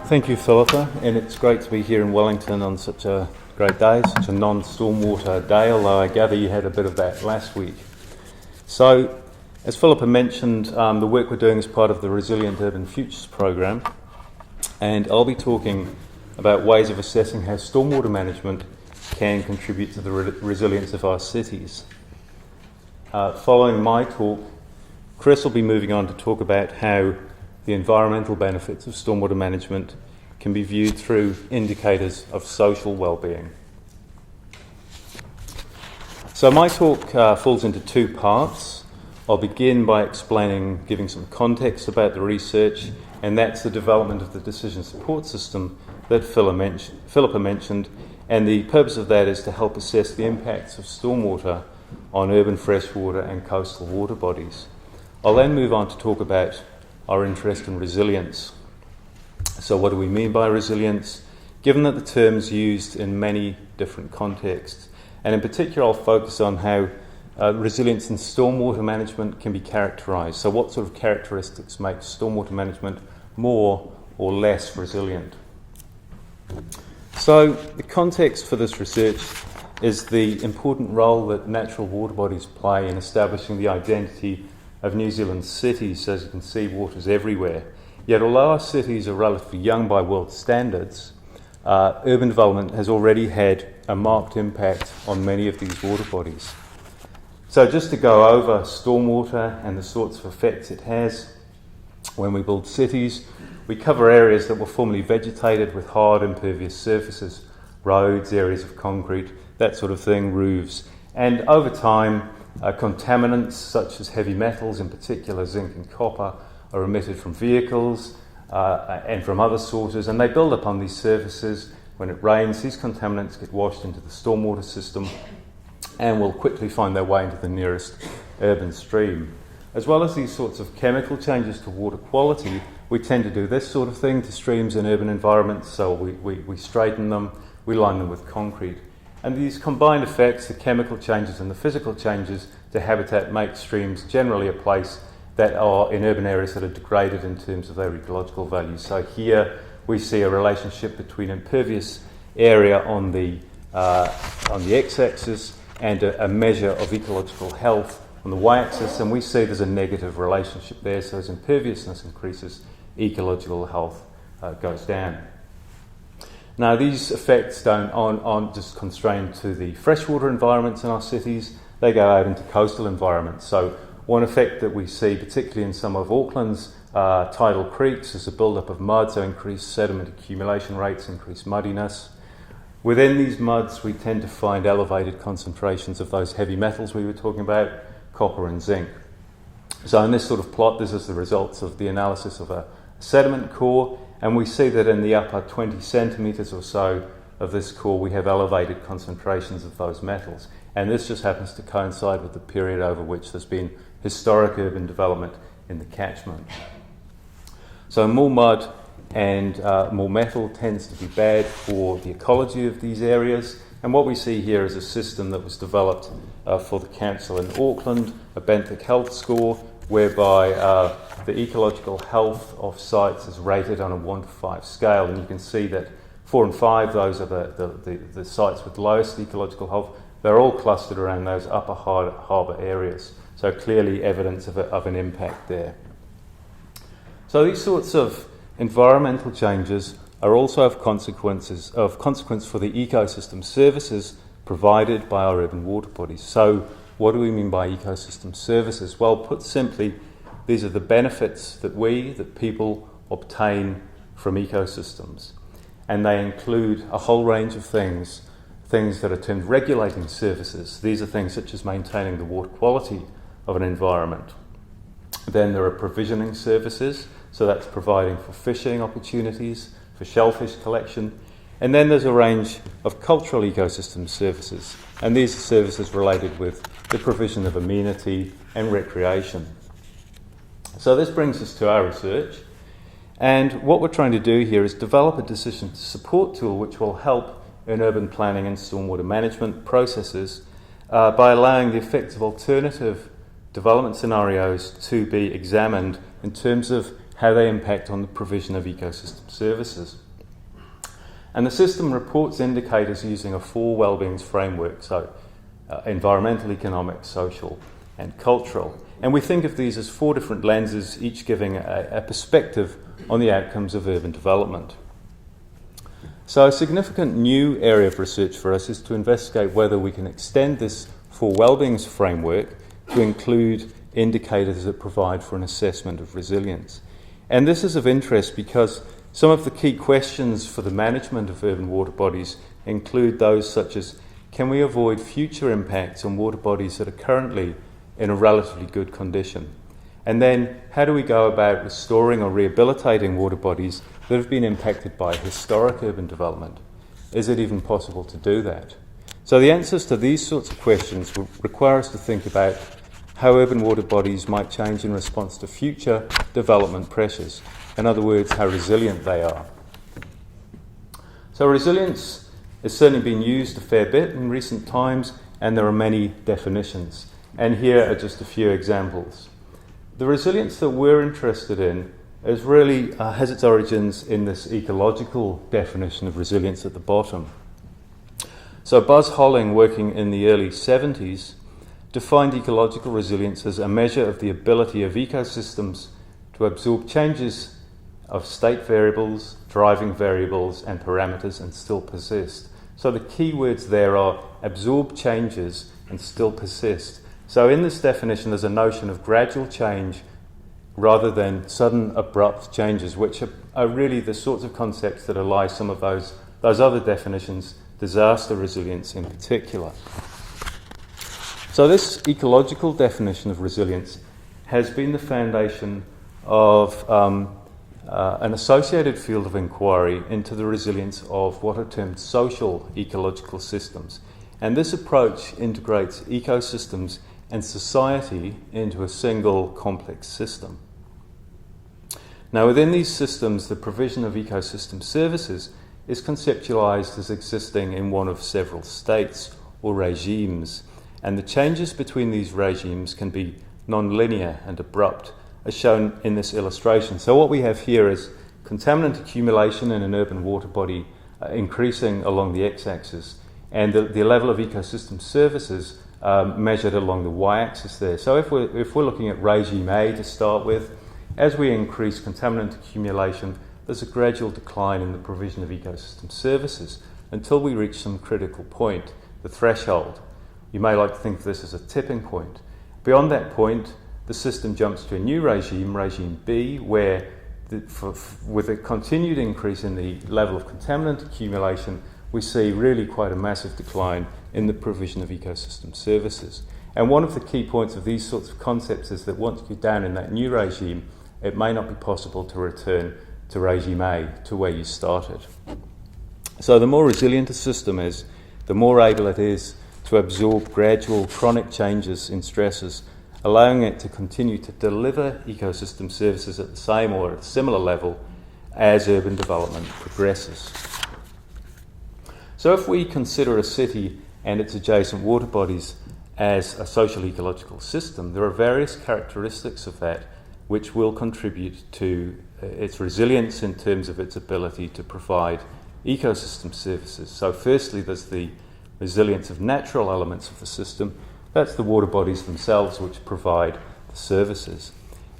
Thank you, Philippa, and it's great to be here in Wellington on such a great day, such a non-stormwater day, although I gather you had a bit of that last week. So, as Philippa mentioned, the work we're doing is part of the Resilient Urban Futures program, and I'll be talking about ways of assessing how stormwater management can contribute to the resilience of our cities. Following my talk, Chris will be moving on to talk about how the environmental benefits of stormwater management can be viewed through indicators of social wellbeing. So my talk falls into two parts. I'll begin by giving some context about the research, and that's the development of the decision support system that Philippa mentioned, and the purpose of that is to help assess the impacts of stormwater on urban freshwater and coastal water bodies. I'll then move on to talk about our interest in resilience. So what do we mean by resilience? Given that the term's used in many different contexts, and in particular I'll focus on how resilience in stormwater management can be characterised. So what sort of characteristics make stormwater management more or less resilient? So the context for this research is the important role that natural water bodies play in establishing the identity of New Zealand's cities. As you can see, water's everywhere. Yet although our cities are relatively young by world standards, urban development has already had a marked impact on many of these water bodies. So just to go over stormwater and the sorts of effects it has when we build cities, we cover areas that were formerly vegetated with hard impervious surfaces, roads, areas of concrete, that sort of thing, roofs. And over time, contaminants such as heavy metals, in particular zinc and copper, are emitted from vehicles and from other sources, and they build up on these surfaces. When it rains, these contaminants get washed into the stormwater system and will quickly find their way into the nearest urban stream. As well as these sorts of chemical changes to water quality, we tend to do this sort of thing to streams in urban environments. So we straighten them, we line them with concrete. And these combined effects, the chemical changes and the physical changes to habitat, make streams generally a place that are in urban areas that are degraded in terms of their ecological value. So here we see a relationship between impervious area on the x-axis and a measure of ecological health on the y-axis, and we see there's a negative relationship there. So as imperviousness increases, ecological health goes down. Now, these effects aren't just constrained to the freshwater environments in our cities, they go out into coastal environments. So one effect that we see, particularly in some of Auckland's tidal creeks, is a build-up of mud, so increased sediment accumulation rates, increased muddiness. Within these muds, we tend to find elevated concentrations of those heavy metals we were talking about, copper and zinc. So in this sort of plot, this is the results of the analysis of a sediment core, and we see that in the upper 20 centimetres or so of this core we have elevated concentrations of those metals, and this just happens to coincide with the period over which there's been historic urban development in the catchment. So more mud and more metal tends to be bad for the ecology of these areas, and what we see here is a system that was developed for the council in Auckland, a benthic health score, whereby the ecological health of sites is rated on a 1 to 5 scale, and you can see that 4 and 5, those are the sites with lowest ecological health. They're all clustered around those upper harbour areas, so clearly evidence of an impact there. So these sorts of environmental changes are also of consequence for the ecosystem services provided by our urban water bodies. So what do we mean by ecosystem services? Well, put simply, these are the benefits that people obtain from ecosystems. And they include a whole range of things that are termed regulating services. These are things such as maintaining the water quality of an environment. Then there are provisioning services, so that's providing for fishing opportunities, for shellfish collection. And then there's a range of cultural ecosystem services, and these are services related with the provision of amenity and recreation. So this brings us to our research, and what we're trying to do here is develop a decision support tool which will help in urban planning and stormwater management processes by allowing the effects of alternative development scenarios to be examined in terms of how they impact on the provision of ecosystem services. And the system reports indicators using a 4 wellbeing framework, so environmental, economic, social and cultural. And we think of these as 4 different lenses, each giving a perspective on the outcomes of urban development. So a significant new area of research for us is to investigate whether we can extend this 4 wellbeing framework to include indicators that provide for an assessment of resilience. And this is of interest because some of the key questions for the management of urban water bodies include those such as, can we avoid future impacts on water bodies that are currently in a relatively good condition? And then, how do we go about restoring or rehabilitating water bodies that have been impacted by historic urban development? Is it even possible to do that? So the answers to these sorts of questions will require us to think about how urban water bodies might change in response to future development pressures. In other words, how resilient they are. So resilience has certainly been used a fair bit in recent times, and there are many definitions. And here are just a few examples. The resilience that we're interested in is really has its origins in this ecological definition of resilience at the bottom. So Buzz Holling, working in the early 70s, defined ecological resilience as a measure of the ability of ecosystems to absorb changes of state variables, driving variables and parameters and still persist. So the key words there are absorb changes and still persist. So in this definition there's a notion of gradual change rather than sudden abrupt changes, which are really the sorts of concepts that underlie some of those other definitions, disaster resilience in particular. So this ecological definition of resilience has been the foundation of an associated field of inquiry into the resilience of what are termed social-ecological systems. And this approach integrates ecosystems and society into a single complex system. Now, within these systems, the provision of ecosystem services is conceptualized as existing in one of several states or regimes, and the changes between these regimes can be non-linear and abrupt, as shown in this illustration. So what we have here is contaminant accumulation in an urban water body increasing along the x-axis, and the level of ecosystem services measured along the y-axis there. So if we're looking at regime A to start with, as we increase contaminant accumulation, there's a gradual decline in the provision of ecosystem services until we reach some critical point, the threshold. You may like to think of this as a tipping point. Beyond that point, the system jumps to a new regime, regime B, where with a continued increase in the level of contaminant accumulation, we see really quite a massive decline in the provision of ecosystem services. And one of the key points of these sorts of concepts is that once you're down in that new regime, it may not be possible to return to regime A, to where you started. So the more resilient a system is, the more able it is to absorb gradual chronic changes in stresses, allowing it to continue to deliver ecosystem services at the same or at a similar level as urban development progresses. So if we consider a city and its adjacent water bodies as a social ecological system, there are various characteristics of that which will contribute to its resilience in terms of its ability to provide ecosystem services. So firstly, there's the resilience of natural elements of the system. That's the water bodies themselves which provide the services.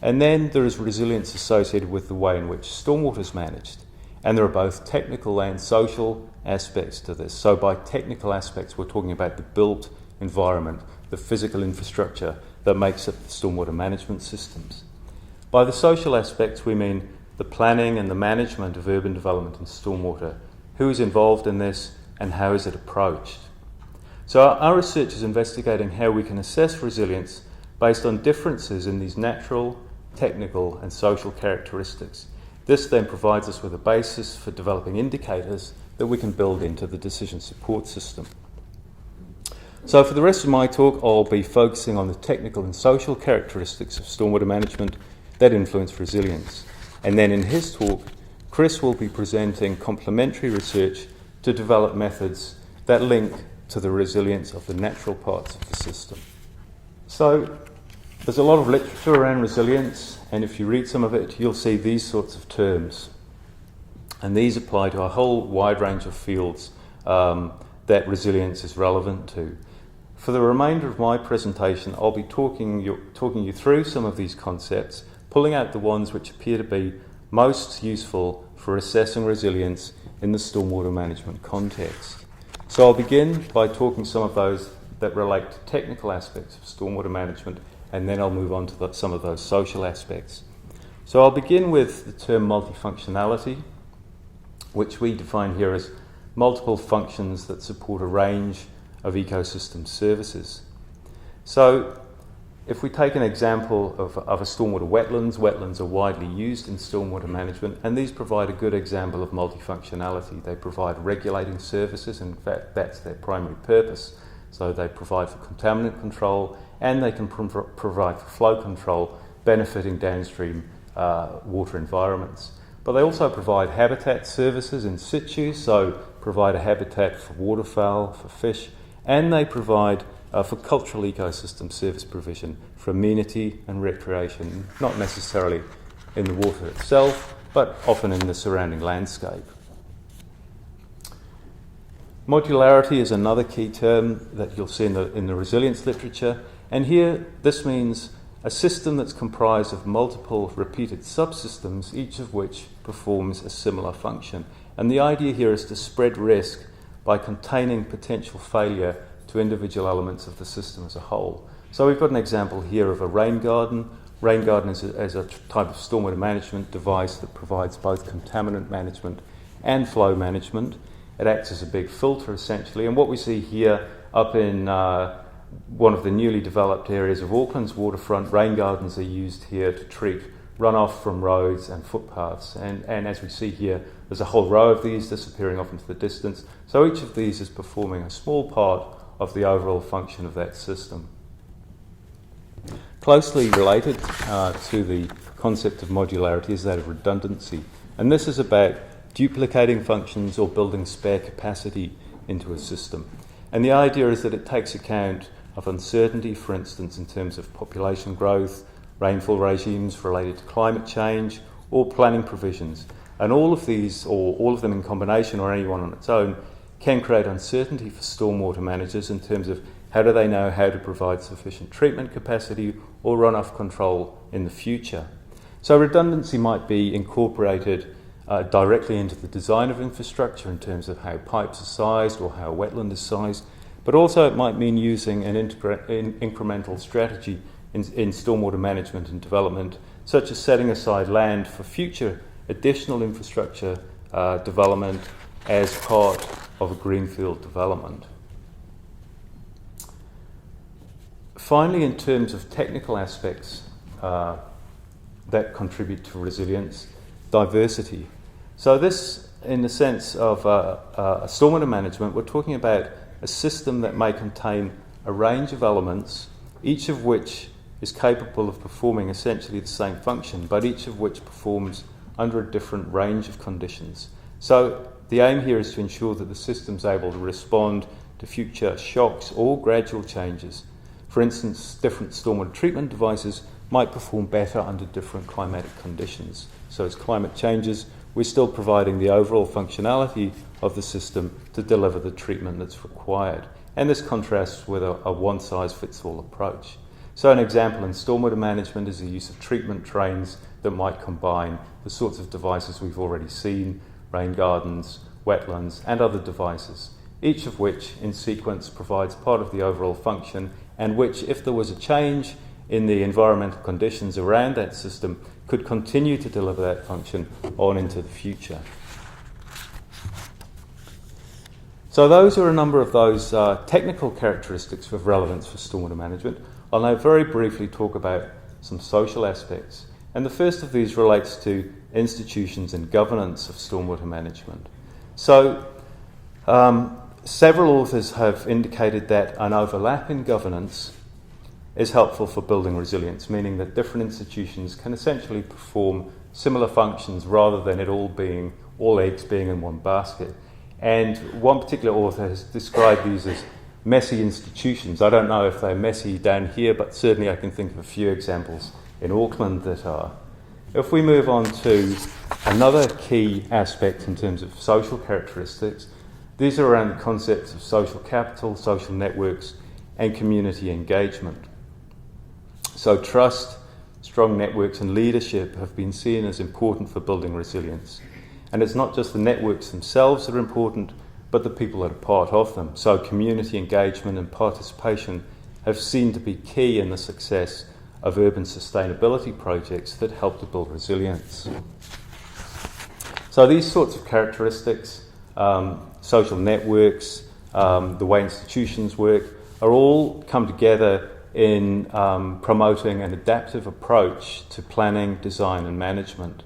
And then there is resilience associated with the way in which stormwater is managed. And there are both technical and social aspects to this. So by technical aspects, we're talking about the built environment, the physical infrastructure that makes up the stormwater management systems. By the social aspects, we mean the planning and the management of urban development and stormwater. Who is involved in this and how is it approached? So our research is investigating how we can assess resilience based on differences in these natural, technical and social characteristics. This then provides us with a basis for developing indicators that we can build into the decision support system. So for the rest of my talk, I'll be focusing on the technical and social characteristics of stormwater management that influence resilience. And then in his talk, Chris will be presenting complementary research to develop methods that link to the resilience of the natural parts of the system. So There's a lot of literature around resilience, and if you read some of it, you'll see these sorts of terms. And these apply to a whole wide range of fields that resilience is relevant to. For the remainder of my presentation, I'll be talking you through some of these concepts, pulling out the ones which appear to be most useful for assessing resilience in the stormwater management context. So I'll begin by talking some of those that relate to technical aspects of stormwater management, and then I'll move on to some of those social aspects. So I'll begin with the term multifunctionality, which we define here as multiple functions that support a range of ecosystem services. So if we take an example of a stormwater wetlands are widely used in stormwater management, and these provide a good example of multifunctionality. They provide regulating services, in fact that's their primary purpose. So they provide for contaminant control, and they can provide for flow control, benefiting downstream water environments. But they also provide habitat services in situ, so provide a habitat for waterfowl, for fish, and they provide for cultural ecosystem service provision for amenity and recreation, not necessarily in the water itself, but often in the surrounding landscape. Modularity is another key term that you'll see in the resilience literature, and here this means a system that's comprised of multiple repeated subsystems, each of which performs a similar function. And the idea here is to spread risk by containing potential failure to individual elements of the system as a whole. So we've got an example here of a rain garden. Rain garden is a type of stormwater management device that provides both contaminant management and flow management. It acts as a big filter essentially, and what we see here up in one of the newly developed areas of Auckland's waterfront, rain gardens are used here to treat runoff from roads and footpaths, and as we see here there's a whole row of these disappearing off into the distance, so each of these is performing a small part of the overall function of that system. Closely related to the concept of modularity is that of redundancy, and this is about duplicating functions or building spare capacity into a system. And the idea is that it takes account of uncertainty, for instance, in terms of population growth, rainfall regimes related to climate change, or planning provisions. And all of these, or all of them in combination or any one on its own, can create uncertainty for stormwater managers in terms of how do they know how to provide sufficient treatment capacity or runoff control in the future. So redundancy might be incorporated directly into the design of infrastructure in terms of how pipes are sized or how a wetland is sized, but also it might mean using an incremental strategy in stormwater management and development, such as setting aside land for future additional infrastructure development as part of a greenfield development. Finally, in terms of technical aspects that contribute to resilience, diversity. So this, in the sense of stormwater management, we're talking about a system that may contain a range of elements, each of which is capable of performing essentially the same function, but each of which performs under a different range of conditions. So the aim here is to ensure that the system's able to respond to future shocks or gradual changes. For instance, different stormwater treatment devices might perform better under different climatic conditions. So as climate changes, we're still providing the overall functionality of the system to deliver the treatment that's required. And this contrasts with a one-size-fits-all approach. So an example in stormwater management is the use of treatment trains that might combine the sorts of devices we've already seen, rain gardens, wetlands, and other devices, each of which in sequence provides part of the overall function, and which, if there was a change in the environmental conditions around that system, could continue to deliver that function on into the future. So those are a number of those technical characteristics of relevance for stormwater management. I'll now very briefly talk about some social aspects. And the first of these relates to institutions and governance of stormwater management. So several authors have indicated that an overlap in governance is helpful for building resilience, meaning that different institutions can essentially perform similar functions rather than it all eggs being in one basket. And one particular author has described these as messy institutions. I don't know if they're messy down here, but certainly I can think of a few examples in Auckland that are. If we move on to another key aspect in terms of social characteristics, these are around the concepts of social capital, social networks, and community engagement. So trust, strong networks, and leadership have been seen as important for building resilience. And it's not just the networks themselves that are important, but the people that are part of them. So community engagement and participation have seen to be key in the success of urban sustainability projects that help to build resilience. So these sorts of characteristics, social networks, the way institutions work, are all come together in promoting an adaptive approach to planning, design and management.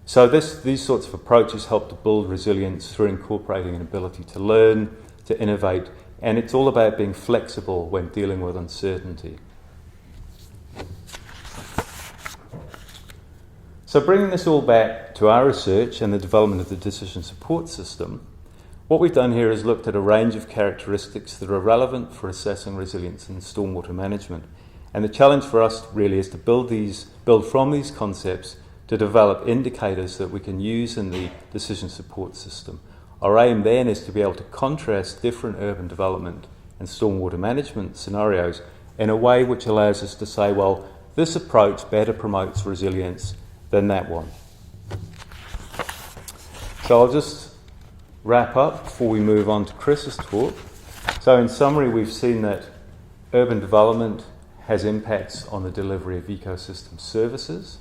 So these sorts of approaches help to build resilience through incorporating an ability to learn, to innovate, and it's all about being flexible when dealing with uncertainty. So bringing this all back to our research and the development of the decision support system, what we've done here is looked at a range of characteristics that are relevant for assessing resilience in stormwater management. And the challenge for us really is to build from these concepts to develop indicators that we can use in the decision support system. Our aim then is to be able to contrast different urban development and stormwater management scenarios in a way which allows us to say, well, this approach better promotes resilience than that one. So I'll just wrap up before we move on to Chris's talk. So in summary, we've seen that urban development has impacts on the delivery of ecosystem services.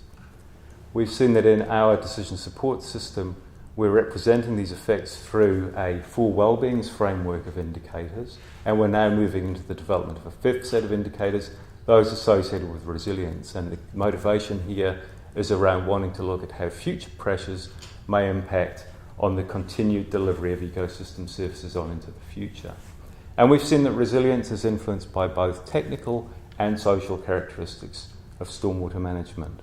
We've seen that in our decision support system, we're representing these effects through a full wellbeing framework of indicators, and we're now moving into the development of a fifth set of indicators, those associated with resilience. And the motivation here is around wanting to look at how future pressures may impact on the continued delivery of ecosystem services on into the future. And we've seen that resilience is influenced by both technical and social characteristics of stormwater management.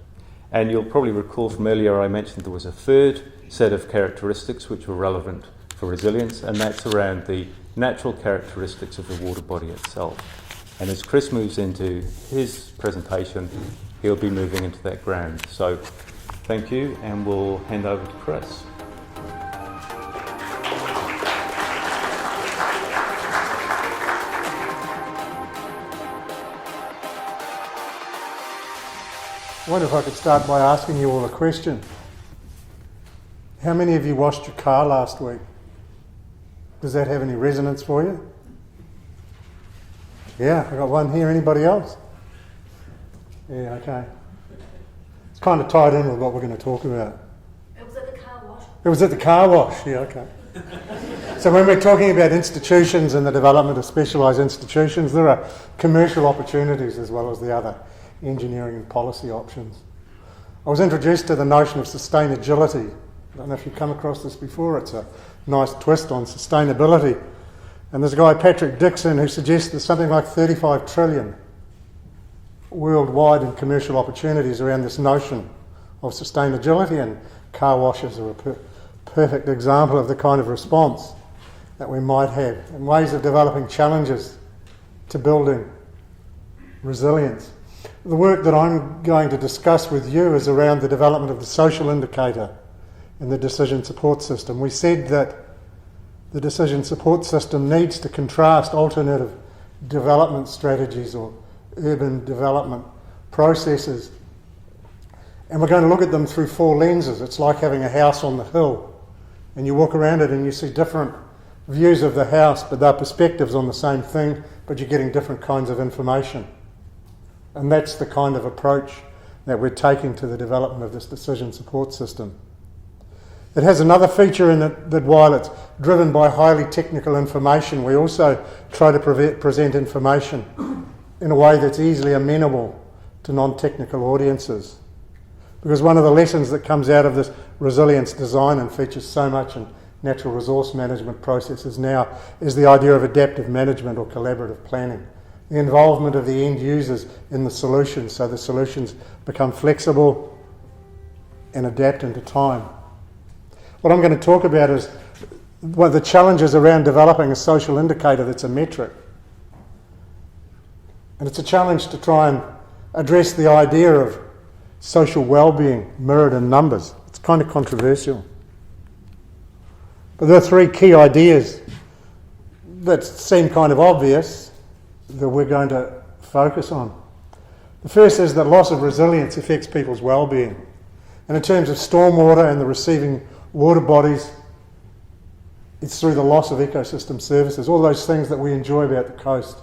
And you'll probably recall from earlier I mentioned there was a third set of characteristics which were relevant for resilience, and that's around the natural characteristics of the water body itself. And as Chris moves into his presentation, he'll be moving into that ground. So thank you, and we'll hand over to Chris. I wonder if I could start by asking you all a question. How many of you washed your car last week? Does that have any resonance for you? Yeah, I got one here. Anybody else? Yeah, okay. It's kind of tied in with what we're going to talk about. It was at the car wash. It was at the car wash, yeah, okay. So when we're talking about institutions and the development of specialised institutions, there are commercial opportunities as well as the other engineering and policy options. I was introduced to the notion of sustainability. I don't know if you've come across this before. It's a nice twist on sustainability. And there's a guy, Patrick Dixon, who suggests there's something like 35 trillion worldwide in commercial opportunities around this notion of sustainability, and car washes are a perfect example of the kind of response that we might have and ways of developing challenges to building resilience. The work that I'm going to discuss with you is around the development of the social indicator in the decision support system. We said that the decision support system needs to contrast alternative development strategies or urban development processes. And we're going to look at them through four lenses. It's like having a house on the hill, and you walk around it and you see different views of the house, but they're perspectives on the same thing, but you're getting different kinds of information. And that's the kind of approach that we're taking to the development of this decision support system. It has another feature in it that while it's driven by highly technical information, we also try to present information in a way that's easily amenable to non-technical audiences. Because one of the lessons that comes out of this resilience design and features so much in natural resource management processes now is the idea of adaptive management or collaborative planning. The involvement of the end users in the solutions, so the solutions become flexible and adapt into time. What I'm going to talk about is one of the challenges around developing a social indicator that's a metric. And it's a challenge to try and address the idea of social well-being mirrored in numbers. It's kind of controversial. But there are three key ideas that seem kind of obvious that we're going to focus on. The first is that loss of resilience affects people's well-being. And in terms of stormwater and the receiving water bodies, it's through the loss of ecosystem services, all those things that we enjoy about the coast.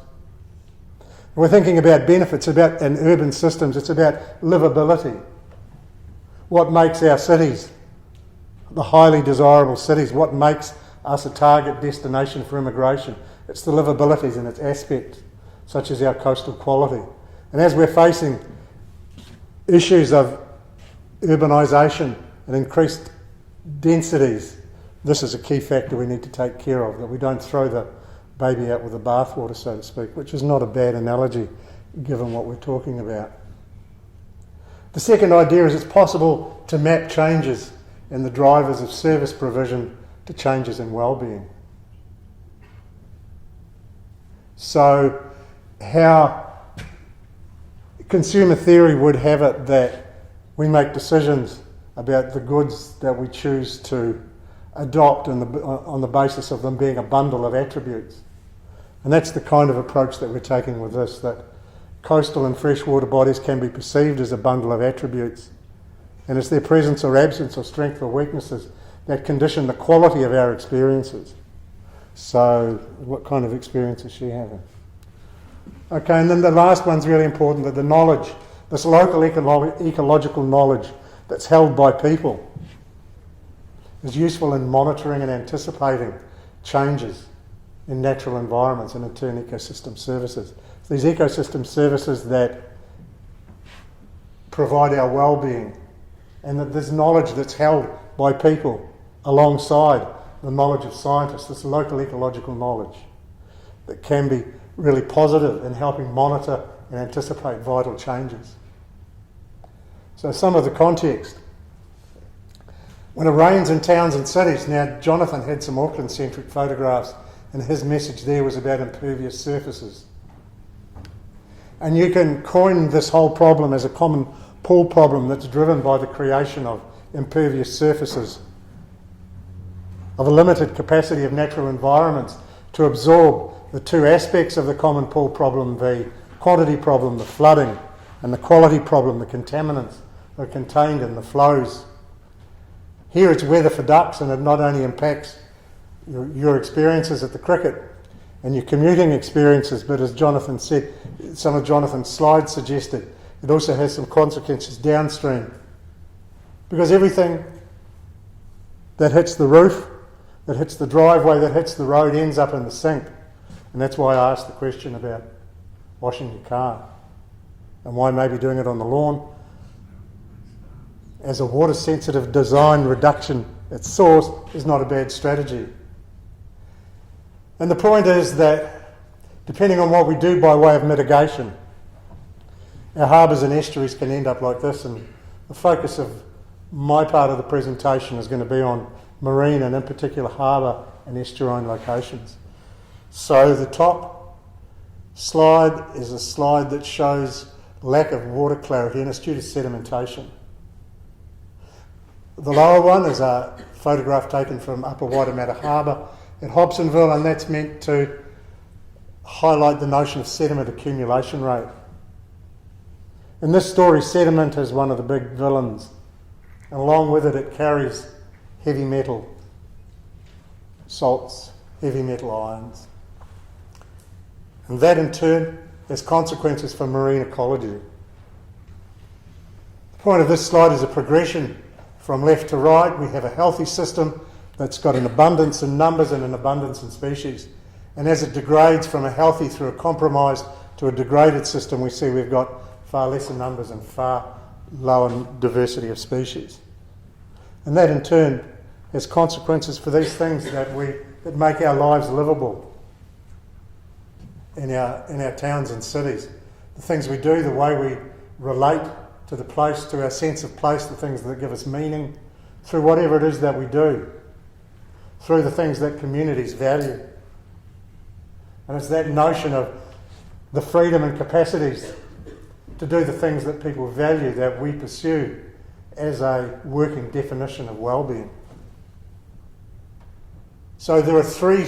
We're thinking about benefits in urban systems. It's about livability. What makes our cities the highly desirable cities? What makes us a target destination for immigration? It's the livabilities in its aspects, such as our coastal quality. And as we're facing issues of urbanisation and increased densities, this is a key factor we need to take care of, that we don't throw the baby out with the bathwater, so to speak, which is not a bad analogy given what we're talking about. The second idea is it's possible to map changes in the drivers of service provision to changes in well-being. So how consumer theory would have it that we make decisions about the goods that we choose to adopt on the basis of them being a bundle of attributes. And that's the kind of approach that we're taking with this, that coastal and freshwater bodies can be perceived as a bundle of attributes. And it's their presence or absence or strength or weaknesses that condition the quality of our experiences. So what kind of experience is she having? Okay, and then the last one's really important, that the knowledge, this local ecological knowledge that's held by people, is useful in monitoring and anticipating changes in natural environments and in turn ecosystem services. So these ecosystem services that provide our well-being, and that there's knowledge that's held by people alongside the knowledge of scientists, this local ecological knowledge that can be really positive in helping monitor and anticipate vital changes. So some of the context. When it rains in towns and cities, now Jonathan had some Auckland-centric photographs and his message there was about impervious surfaces. And you can coin this whole problem as a common pool problem that's driven by the creation of impervious surfaces, of a limited capacity of natural environments to absorb the two aspects of the common pool problem, the quantity problem, the flooding, and the quality problem, the contaminants that are contained in the flows. Here it's weather for ducks, and it not only impacts your experiences at the cricket and your commuting experiences, but as Jonathan said, some of Jonathan's slides suggested, it also has some consequences downstream. Because everything that hits the roof, that hits the driveway, that hits the road ends up in the sink. And that's why I asked the question about washing your car and why maybe doing it on the lawn as a water-sensitive design reduction at source is not a bad strategy. And the point is that depending on what we do by way of mitigation, our harbours and estuaries can end up like this, and the focus of my part of the presentation is going to be on marine and in particular harbour and estuarine locations. So the top slide is a slide that shows lack of water clarity, and it's due to sedimentation. The lower one is a photograph taken from Upper Waitemata Harbour at Hobsonville, and that's meant to highlight the notion of sediment accumulation rate. In this story, sediment is one of the big villains, and along with it, it carries heavy metal salts, heavy metal ions. And that in turn has consequences for marine ecology. The point of this slide is a progression from left to right. We have a healthy system that's got an abundance in numbers and an abundance in species. And as it degrades from a healthy through a compromised to a degraded system, we see we've got far lesser numbers and far lower diversity of species. And that in turn has consequences for these things that make our lives livable in our towns and cities. The things we do, the way we relate to the place, to our sense of place, the things that give us meaning, through whatever it is that we do, through the things that communities value. And it's that notion of the freedom and capacities to do the things that people value, that we pursue as a working definition of wellbeing. So there are three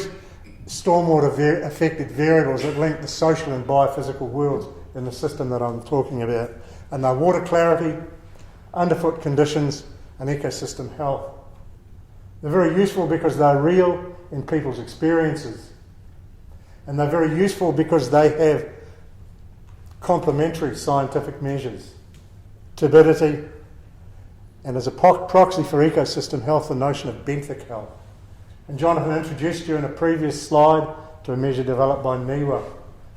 stormwater affected variables that link the social and biophysical worlds in the system that I'm talking about, and they're water clarity, underfoot conditions, and ecosystem health. They're very useful because they're real in people's experiences, and they're very useful because they have complementary scientific measures, turbidity, and as a proxy for ecosystem health, the notion of benthic health. And Jonathan introduced you in a previous slide to a measure developed by NIWA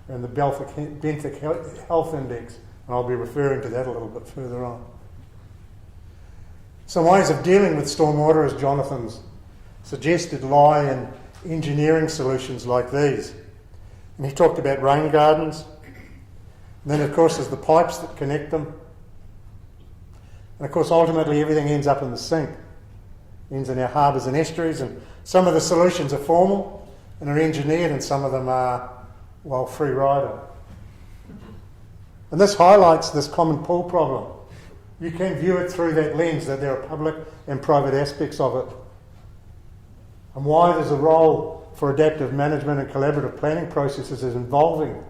and the benthic health index, and I'll be referring to that a little bit further on. Some ways of dealing with stormwater, as Jonathan's suggested, lie in engineering solutions like these. And he talked about rain gardens. And then, of course, there's the pipes that connect them. And, of course, ultimately everything ends up in the sink. Ends in our harbours and estuaries. And some of the solutions are formal and are engineered, and some of them are, well, free rider. And this highlights this common pool problem. You can view it through that lens, that there are public and private aspects of it. And why there's a role for adaptive management and collaborative planning processes is involving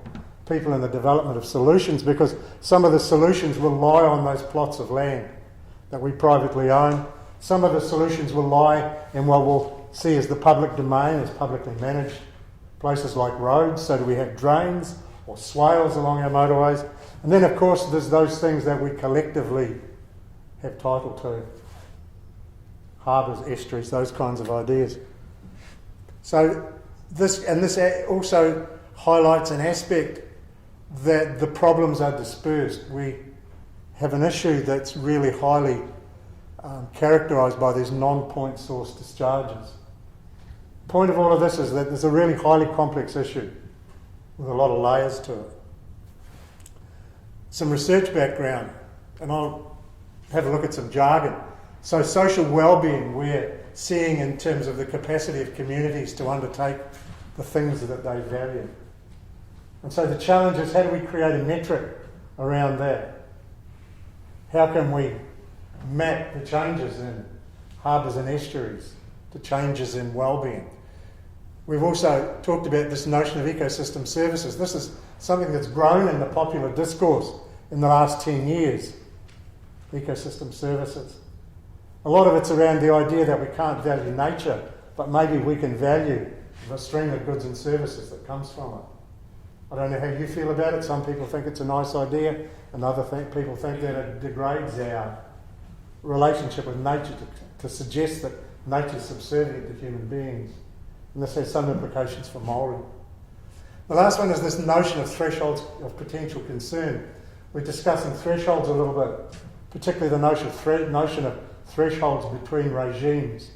people in the development of solutions, because some of the solutions will lie on those plots of land that we privately own. Some of the solutions will lie in what we'll see as the public domain, as publicly managed places like roads. So do we have drains or swales along our motorways? And then, of course, there's those things that we collectively have title to. Harbours, estuaries, those kinds of ideas. So this also highlights an aspect that the problems are dispersed. We have an issue that's really highly characterised by these non-point source discharges. The point of all of this is that there's a really highly complex issue with a lot of layers to it. Some research background, and I'll have a look at some jargon. So social wellbeing we're seeing in terms of the capacity of communities to undertake the things that they value. And so the challenge is, how do we create a metric around that? How can we map the changes in harbours and estuaries to changes in wellbeing? We've also talked about this notion of ecosystem services. This is something that's grown in the popular discourse in the last 10 years, ecosystem services. A lot of it's around the idea that we can't value nature, but maybe we can value the stream of goods and services that comes from it. I don't know how you feel about it. Some people think it's a nice idea, and other people think that it degrades our relationship with nature to suggest that nature is subservient to human beings. And this has some implications for Māori. The last one is this notion of thresholds of potential concern. We're discussing thresholds a little bit, particularly the notion of thresholds between regimes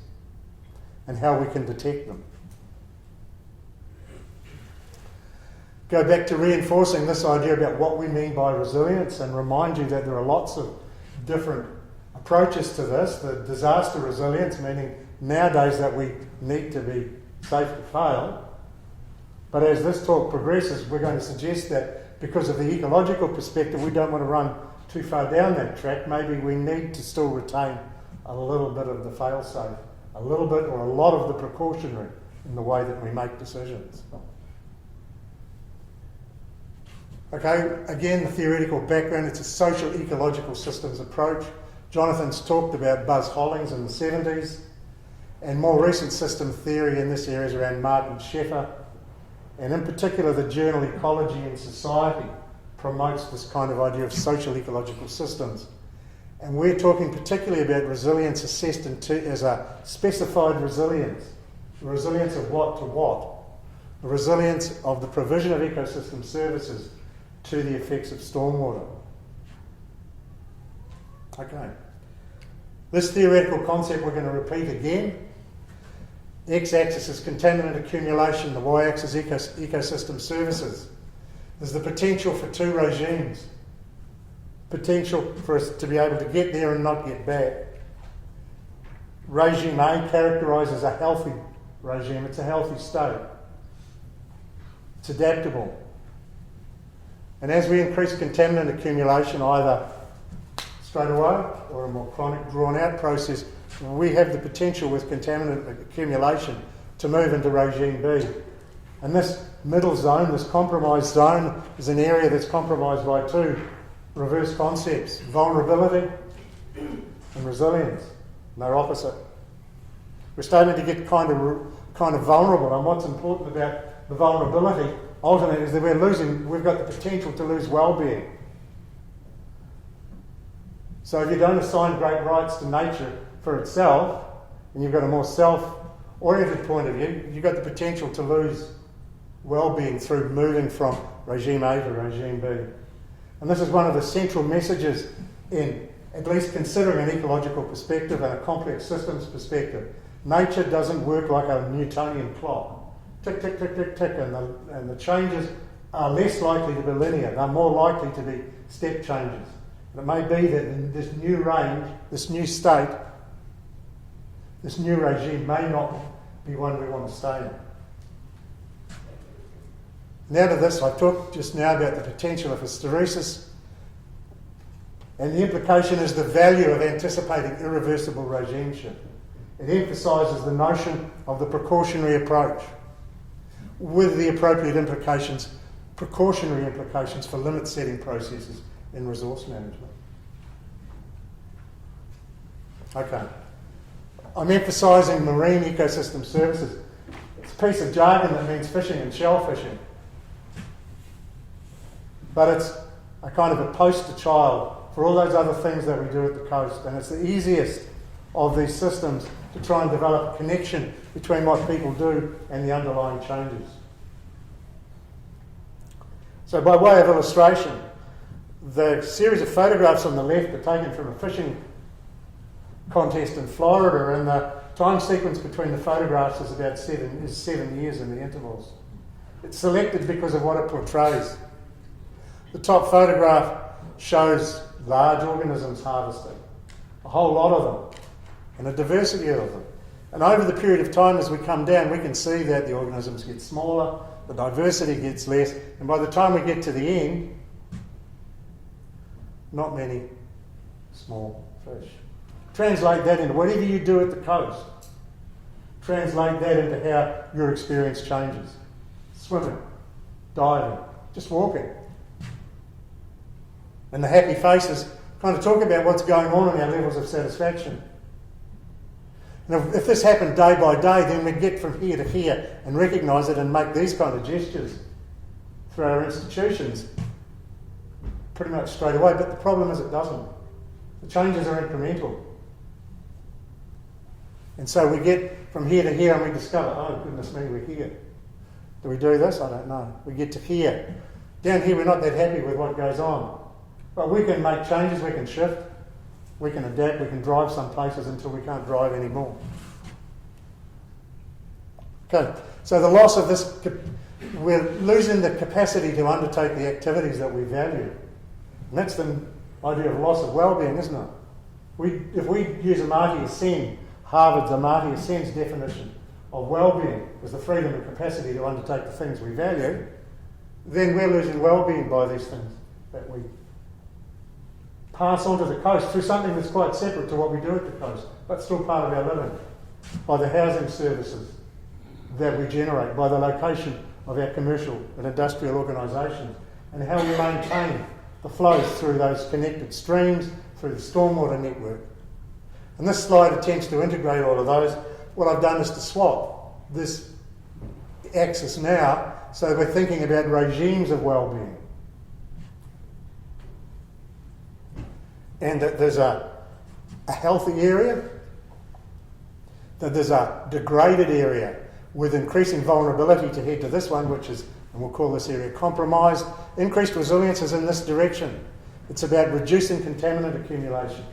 and how we can detect them. Go back to reinforcing this idea about what we mean by resilience, and remind you that there are lots of different approaches to this. The disaster resilience, meaning nowadays that we need to be safe to fail. But as this talk progresses, we're going to suggest that because of the ecological perspective, we don't want to run too far down that track. Maybe we need to still retain a little bit of the fail-safe, a little bit or a lot of the precautionary in the way that we make decisions. Okay, again, the theoretical background, it's a social-ecological systems approach. Jonathan's talked about Buzz Hollings in the 70s, and more recent system theory in this area is around Martin Scheffer, and in particular the journal Ecology and Society promotes this kind of idea of social-ecological systems. And we're talking particularly about resilience assessed as a specified resilience. The resilience of what to what? The resilience of the provision of ecosystem services to the effects of stormwater. Okay. This theoretical concept we're going to repeat again. The x-axis is contaminant accumulation, the y-axis ecosystem services. There's the potential for two regimes. Potential for us to be able to get there and not get back. Regime A characterises a healthy regime. It's a healthy state. It's adaptable. And as we increase contaminant accumulation, either straight away or a more chronic, drawn-out process, we have the potential with contaminant accumulation to move into regime B. And this middle zone, this compromised zone, is an area that's compromised by two reverse concepts: vulnerability and resilience. And they're opposite. We're starting to get kind of vulnerable, and what's important about the vulnerability ultimately is that we've got the potential to lose well-being. So if you don't assign great rights to nature for itself, and you've got a more self-oriented point of view, you've got the potential to lose well-being through moving from regime A to regime B. And this is one of the central messages in at least considering an ecological perspective and a complex systems perspective. Nature doesn't work like a Newtonian clock. Tick, tick, tick, tick, tick, and the changes are less likely to be linear. They're more likely to be step changes. And it may be that in this new range, this new state, this new regime may not be one we want to stay in. Now to this, I talked just now about the potential of hysteresis, and the implication is the value of anticipating irreversible regime shift. It emphasises the notion of the precautionary approach with the appropriate implications, precautionary implications for limit-setting processes in resource management. Okay. I'm emphasising marine ecosystem services. It's a piece of jargon that means fishing and shellfishing. But it's a kind of a poster child for all those other things that we do at the coast. And it's the easiest of these systems to try and develop a connection between what people do and the underlying changes. So by way of illustration, the series of photographs on the left are taken from a fishing contest in Florida, and the time sequence between the photographs is about 7 years in the intervals. It's selected because of what it portrays. The top photograph shows large organisms harvested, a whole lot of them, and a diversity of them. And over the period of time as we come down, we can see that the organisms get smaller, the diversity gets less, and by the time we get to the end, not many small fish. Translate that into whatever you do at the coast. Translate that into how your experience changes. Swimming, diving, just walking. And the happy faces kind of talk about what's going on in our levels of satisfaction. And if this happened day by day, then we'd get from here to here and recognise it and make these kind of gestures through our institutions pretty much straight away. But the problem is it doesn't. The changes are incremental. And so we get from here to here and we discover, oh goodness me, we're here. Do we do this? I don't know. We get to here. Down here we're not that happy with what goes on. But we can make changes, we can shift, we can adapt, we can drive some places until we can't drive anymore. Okay, so the loss of this, we're losing the capacity to undertake the activities that we value. And that's the idea of loss of well-being, isn't it? If we use Amartya Sen, Harvard's Amartya Sen's definition of well-being as the freedom and capacity to undertake the things we value, then we're losing well-being by these things that we pass on to the coast through something that's quite separate to what we do at the coast, but still part of our living, by the housing services that we generate, by the location of our commercial and industrial organisations, and how we maintain the flows through those connected streams, through the stormwater network. And this slide attempts to integrate all of those. What I've done is to swap this axis now, so we're thinking about regimes of well-being. And that there's a healthy area, that there's a degraded area with increasing vulnerability to head to this one, which is, and we'll call this area compromised. Increased resilience is in this direction. It's about reducing contaminant accumulation.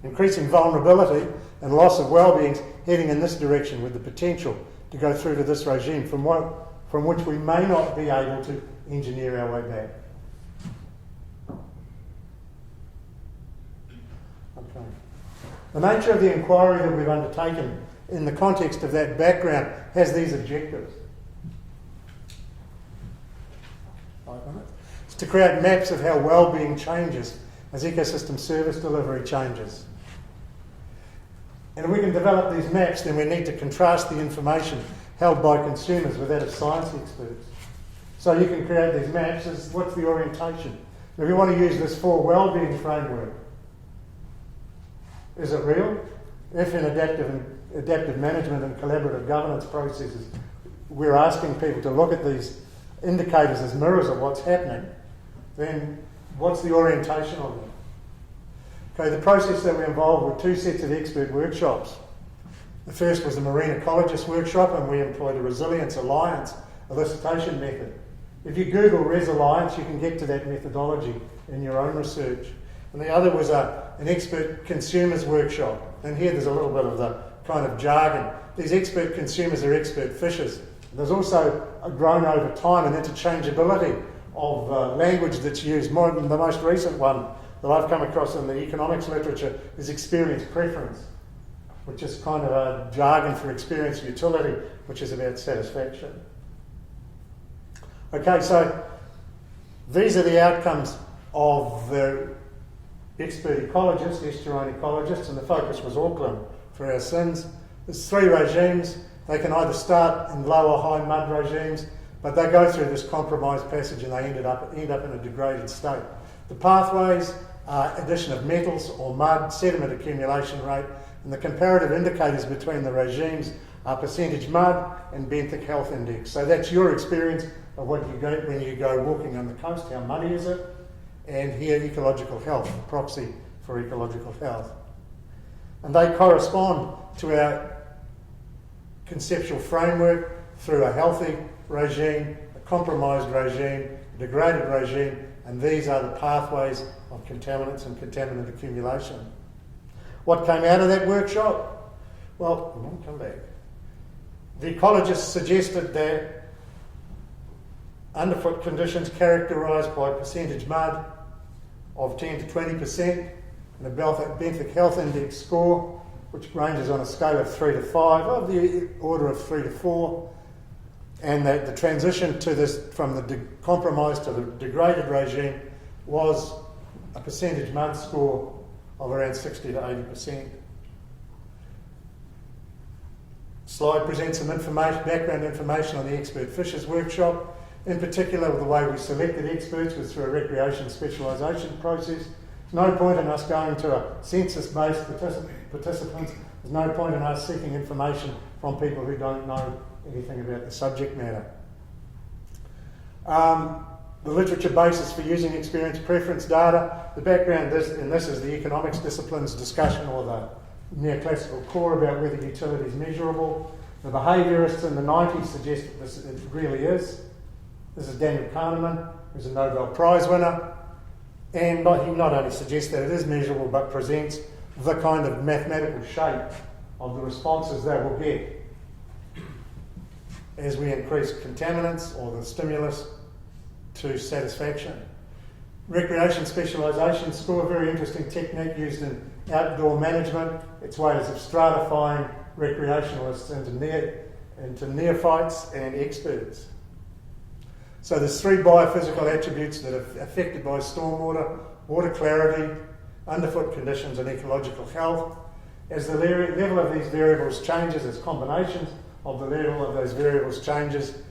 Increasing vulnerability and loss of well-being heading in this direction with the potential to go through to this regime from which we may not be able to engineer our way back. Okay. The nature of the inquiry that we've undertaken in the context of that background has these objectives. 5 minutes. It's to create maps of how wellbeing changes as ecosystem service delivery changes. And if we can develop these maps, then we need to contrast the information held by consumers with that of science experts. So you can create these maps as what's the orientation. If you want to use this for wellbeing framework, is it real? If in adaptive management and collaborative governance processes, we're asking people to look at these indicators as mirrors of what's happening, then what's the orientation of them? Okay, the process that we involved were 2 sets of expert workshops. The first was the marine ecologist workshop, and we employed a resilience alliance elicitation method. If you Google Res Alliance, you can get to that methodology in your own research. And the other was an expert consumers workshop. And here there's a little bit of the kind of jargon. These expert consumers are expert fishers. There's also grown over time an interchangeability of language that's used. The most recent one that I've come across in the economics literature is experience preference, which is kind of a jargon for experience utility, which is about satisfaction. Okay, so these are the outcomes of the expert ecologists, estuary ecologists, and the focus was Auckland for our sins. There's 3 regimes. They can either start in low or high mud regimes, but they go through this compromised passage and they end up in a degraded state. The pathways are addition of metals or mud, sediment accumulation rate, and the comparative indicators between the regimes are percentage mud and benthic health index. So that's your experience of what you get when you go walking on the coast, how muddy is it? And here, ecological health, proxy for ecological health. And they correspond to our conceptual framework through a healthy regime, a compromised regime, a degraded regime, and these are the pathways of contaminants and contaminant accumulation. What came out of that workshop? Well, come back. The ecologists suggested that underfoot conditions characterised by percentage mud of 10 to 20% and a benthic health index score, which ranges on a scale of 3 to 5, of the order of 3 to 4, and that the transition to this from the compromised to the degraded regime was a percentage mud score of around 60 to 80%. Slide presents some background information on the expert fishers workshop. In particular, the way we selected experts was through a recreation specialisation process. There's no point in us going to a census-based participants. There's no point in us seeking information from people who don't know anything about the subject matter. The literature basis for using experience preference data. The background in this is the economics disciplines discussion, or the neoclassical core, about whether utility is measurable. The behaviourists in the 90s suggest that it really is. This is Daniel Kahneman, who's a Nobel Prize winner, and he not only suggests that it is measurable, but presents the kind of mathematical shape of the responses that we'll get as we increase contaminants or the stimulus to satisfaction. Recreation specialisation score, a very interesting technique used in outdoor management. It's ways of stratifying recreationalists into neophytes and experts. So there's 3 biophysical attributes that are affected by stormwater: water clarity, underfoot conditions, and ecological health. As the level of these variables changes, as combinations of the level of those variables changes,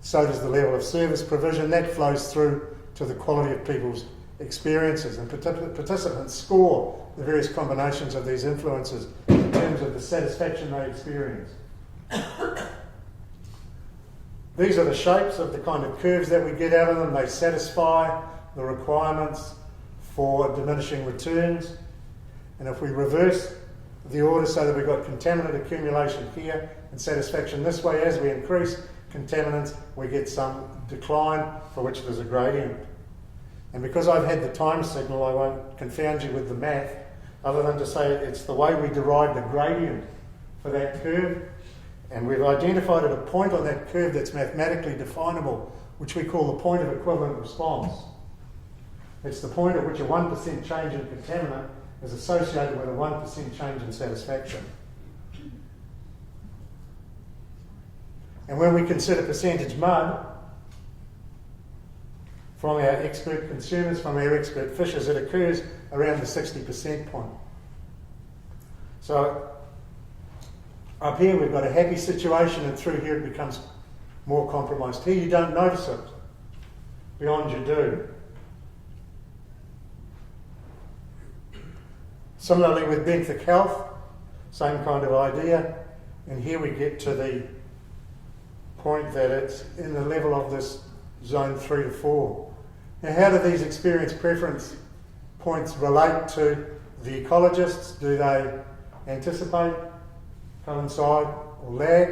so does the level of service provision. That flows through to the quality of people's experiences, and participants score the various combinations of these influences in terms of the satisfaction they experience. These are the shapes of the kind of curves that we get out of them. They satisfy the requirements for diminishing returns. And if we reverse the order so that we've got contaminant accumulation here and satisfaction this way, as we increase contaminants, we get some decline for which there's a gradient. And because I've had the time signal, I won't confound you with the math, other than to say it's the way we derive the gradient for that curve. And we've identified at a point on that curve that's mathematically definable, which we call the point of equivalent response. It's the point at which a 1% change in contaminant is associated with a 1% change in satisfaction. And when we consider percentage mud, from our expert consumers, from our expert fishers, it occurs around the 60% point. So up here we've got a happy situation, and through here it becomes more compromised. Here you don't notice it, beyond you do. Similarly with benthic health, same kind of idea, and here we get to the point that it's in the level of this zone 3 to 4. Now how do these experience preference points relate to the ecologists? Do they anticipate, coincide or lag?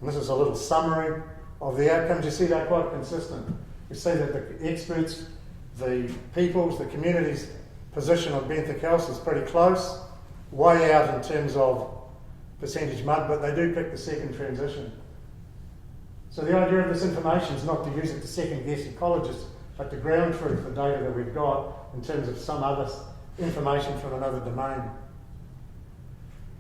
And this is a little summary of the outcomes. You see they're quite consistent. You see that the experts, the people's, the community's position on benthic health is pretty close, way out in terms of percentage mud, but they do pick the second transition. So the idea of this information is not to use it to second guess ecologists, but to ground truth the data that we've got in terms of some other information from another domain.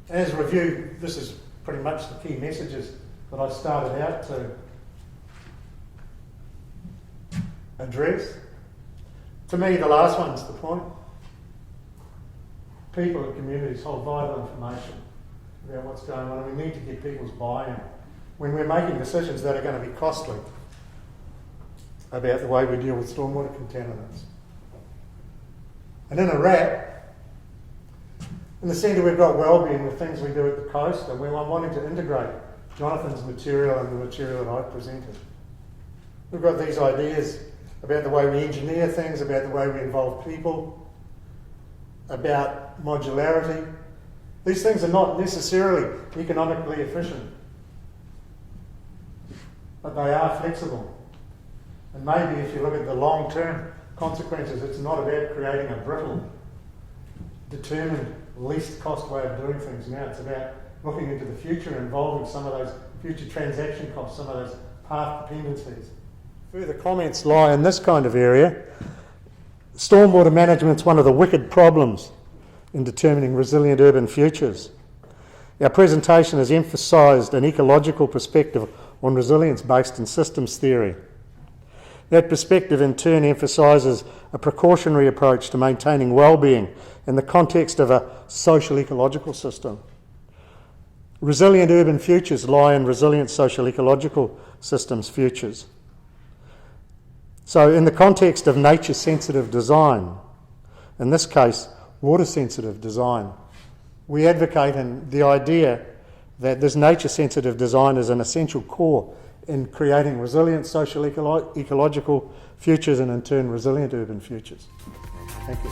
As a review, this is pretty much the key messages that I started out to address. To me, the last one's the point. People and communities hold vital information about what's going on, and we need to get people's buy-in when we're making decisions that are going to be costly about the way we deal with stormwater contaminants. And in a wrap, in the centre we've got wellbeing, the things we do at the coast, and we're wanting to integrate Jonathan's material and the material that I've presented. We've got these ideas about the way we engineer things, about the way we involve people, about modularity. These things are not necessarily economically efficient, but they are flexible. And maybe if you look at the long-term consequences, it's not about creating a brittle, determined, least cost way of doing things now. It's about looking into the future and involving some of those future transaction costs, some of those path dependencies. Further comments lie in this kind of area. Stormwater management's one of the wicked problems in determining resilient urban futures. Our presentation has emphasised an ecological perspective on resilience based in systems theory. That perspective in turn emphasises a precautionary approach to maintaining well-being in the context of a social-ecological system. Resilient urban futures lie in resilient social-ecological systems futures. So in the context of nature-sensitive design, in this case, water-sensitive design, we advocate the idea that this nature-sensitive design is an essential core in creating resilient social-ecological futures and in turn resilient urban futures. Thank you.